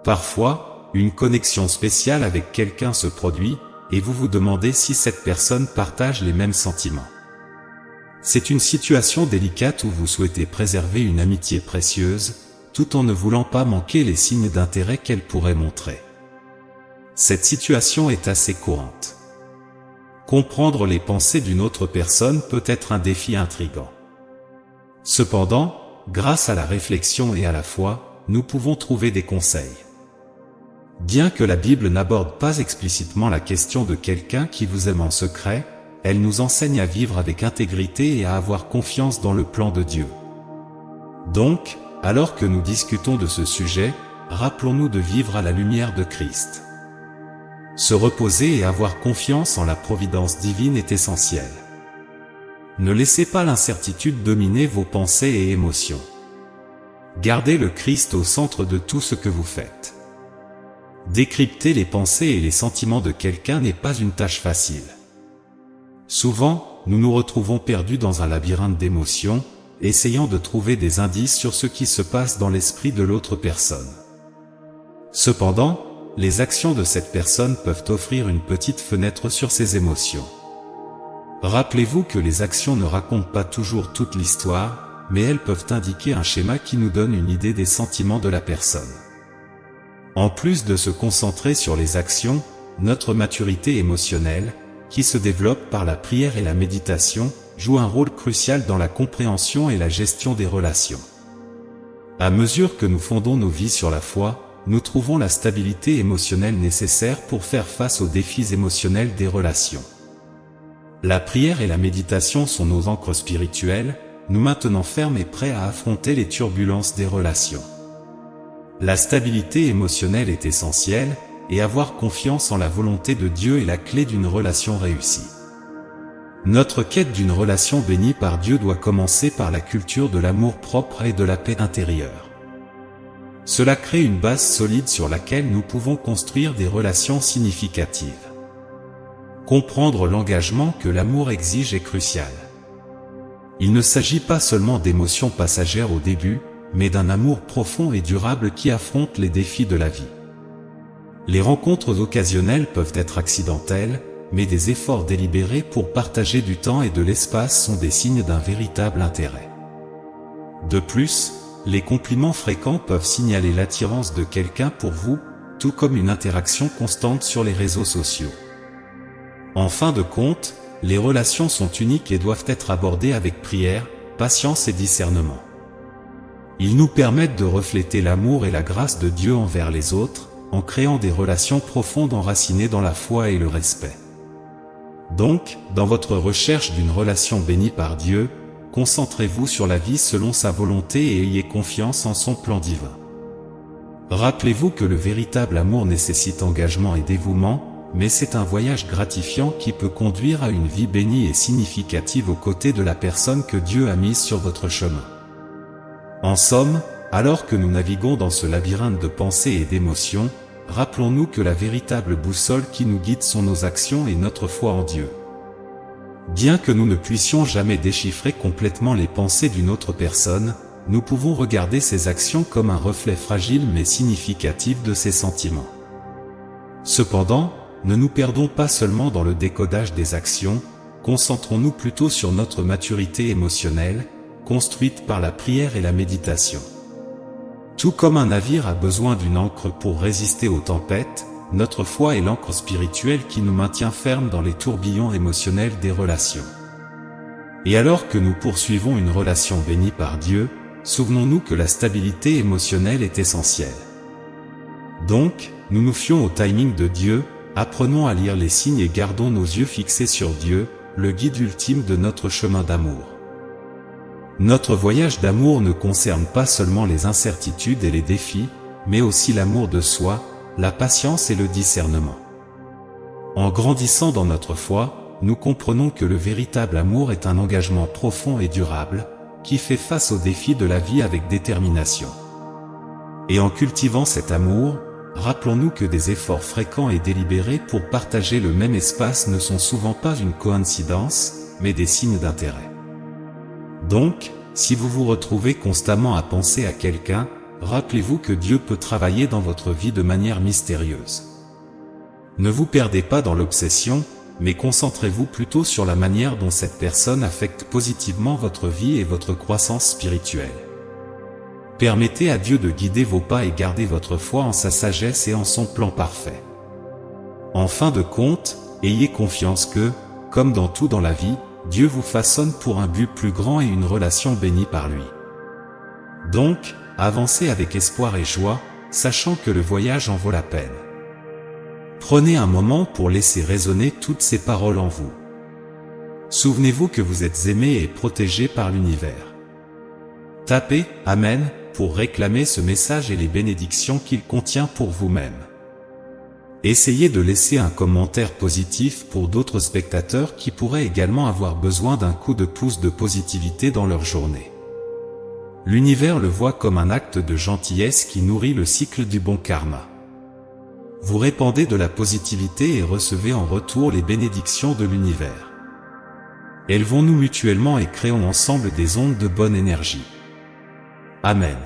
Parfois, une connexion spéciale avec quelqu'un se produit, et vous vous demandez si cette personne partage les mêmes sentiments. C'est une situation délicate où vous souhaitez préserver une amitié précieuse, tout en ne voulant pas manquer les signes d'intérêt qu'elle pourrait montrer. Cette situation est assez courante. Comprendre les pensées d'une autre personne peut être un défi intrigant. Cependant, grâce à la réflexion et à la foi, nous pouvons trouver des conseils. Bien que la Bible n'aborde pas explicitement la question de quelqu'un qui vous aime en secret, elle nous enseigne à vivre avec intégrité et à avoir confiance dans le plan de Dieu. Donc, alors que nous discutons de ce sujet, rappelons-nous de vivre à la lumière de Christ. Se reposer et avoir confiance en la providence divine est essentiel. Ne laissez pas l'incertitude dominer vos pensées et émotions. Gardez le Christ au centre de tout ce que vous faites. Décrypter les pensées et les sentiments de quelqu'un n'est pas une tâche facile. Souvent, nous nous retrouvons perdus dans un labyrinthe d'émotions, essayant de trouver des indices sur ce qui se passe dans l'esprit de l'autre personne. Cependant, les actions de cette personne peuvent offrir une petite fenêtre sur ses émotions. Rappelez-vous que les actions ne racontent pas toujours toute l'histoire, mais elles peuvent indiquer un schéma qui nous donne une idée des sentiments de la personne. En plus de se concentrer sur les actions, notre maturité émotionnelle, qui se développe par la prière et la méditation, joue un rôle crucial dans la compréhension et la gestion des relations. À mesure que nous fondons nos vies sur la foi, nous trouvons la stabilité émotionnelle nécessaire pour faire face aux défis émotionnels des relations. La prière et la méditation sont nos ancres spirituelles, nous maintenant fermes et prêts à affronter les turbulences des relations. La stabilité émotionnelle est essentielle, et avoir confiance en la volonté de Dieu est la clé d'une relation réussie. Notre quête d'une relation bénie par Dieu doit commencer par la culture de l'amour propre et de la paix intérieure. Cela crée une base solide sur laquelle nous pouvons construire des relations significatives. Comprendre l'engagement que l'amour exige est crucial. Il ne s'agit pas seulement d'émotions passagères au début, mais d'un amour profond et durable qui affronte les défis de la vie. Les rencontres occasionnelles peuvent être accidentelles, mais des efforts délibérés pour partager du temps et de l'espace sont des signes d'un véritable intérêt. De plus, les compliments fréquents peuvent signaler l'attirance de quelqu'un pour vous, tout comme une interaction constante sur les réseaux sociaux. En fin de compte, les relations sont uniques et doivent être abordées avec prière, patience et discernement. Ils nous permettent de refléter l'amour et la grâce de Dieu envers les autres, en créant des relations profondes enracinées dans la foi et le respect. Donc, dans votre recherche d'une relation bénie par Dieu, concentrez-vous sur la vie selon sa volonté et ayez confiance en son plan divin. Rappelez-vous que le véritable amour nécessite engagement et dévouement, mais c'est un voyage gratifiant qui peut conduire à une vie bénie et significative aux côtés de la personne que Dieu a mise sur votre chemin. En somme, alors que nous naviguons dans ce labyrinthe de pensées et d'émotions, rappelons-nous que la véritable boussole qui nous guide sont nos actions et notre foi en Dieu. Bien que nous ne puissions jamais déchiffrer complètement les pensées d'une autre personne, nous pouvons regarder ses actions comme un reflet fragile mais significatif de ses sentiments. Cependant, ne nous perdons pas seulement dans le décodage des actions, concentrons-nous plutôt sur notre maturité émotionnelle, construite par la prière et la méditation. Tout comme un navire a besoin d'une ancre pour résister aux tempêtes, notre foi est l'ancre spirituelle qui nous maintient fermes dans les tourbillons émotionnels des relations. Et alors que nous poursuivons une relation bénie par Dieu, souvenons-nous que la stabilité émotionnelle est essentielle. Donc, nous nous fions au timing de Dieu, apprenons à lire les signes et gardons nos yeux fixés sur Dieu, le guide ultime de notre chemin d'amour. Notre voyage d'amour ne concerne pas seulement les incertitudes et les défis, mais aussi l'amour de soi, la patience et le discernement. En grandissant dans notre foi, nous comprenons que le véritable amour est un engagement profond et durable, qui fait face aux défis de la vie avec détermination. Et en cultivant cet amour, rappelons-nous que des efforts fréquents et délibérés pour partager le même espace ne sont souvent pas une coïncidence, mais des signes d'intérêt. Donc, si vous vous retrouvez constamment à penser à quelqu'un, rappelez-vous que Dieu peut travailler dans votre vie de manière mystérieuse. Ne vous perdez pas dans l'obsession, mais concentrez-vous plutôt sur la manière dont cette personne affecte positivement votre vie et votre croissance spirituelle. Permettez à Dieu de guider vos pas et gardez votre foi en sa sagesse et en son plan parfait. En fin de compte, ayez confiance que, comme dans tout dans la vie, Dieu vous façonne pour un but plus grand et une relation bénie par lui. Donc, avancez avec espoir et joie, sachant que le voyage en vaut la peine. Prenez un moment pour laisser résonner toutes ces paroles en vous. Souvenez-vous que vous êtes aimé et protégé par l'univers. Tapez « Amen » pour réclamer ce message et les bénédictions qu'il contient pour vous-même. Essayez de laisser un commentaire positif pour d'autres spectateurs qui pourraient également avoir besoin d'un coup de pouce de positivité dans leur journée. L'univers le voit comme un acte de gentillesse qui nourrit le cycle du bon karma. Vous répandez de la positivité et recevez en retour les bénédictions de l'univers. Élevons-nous mutuellement et créons ensemble des ondes de bonne énergie. Amen.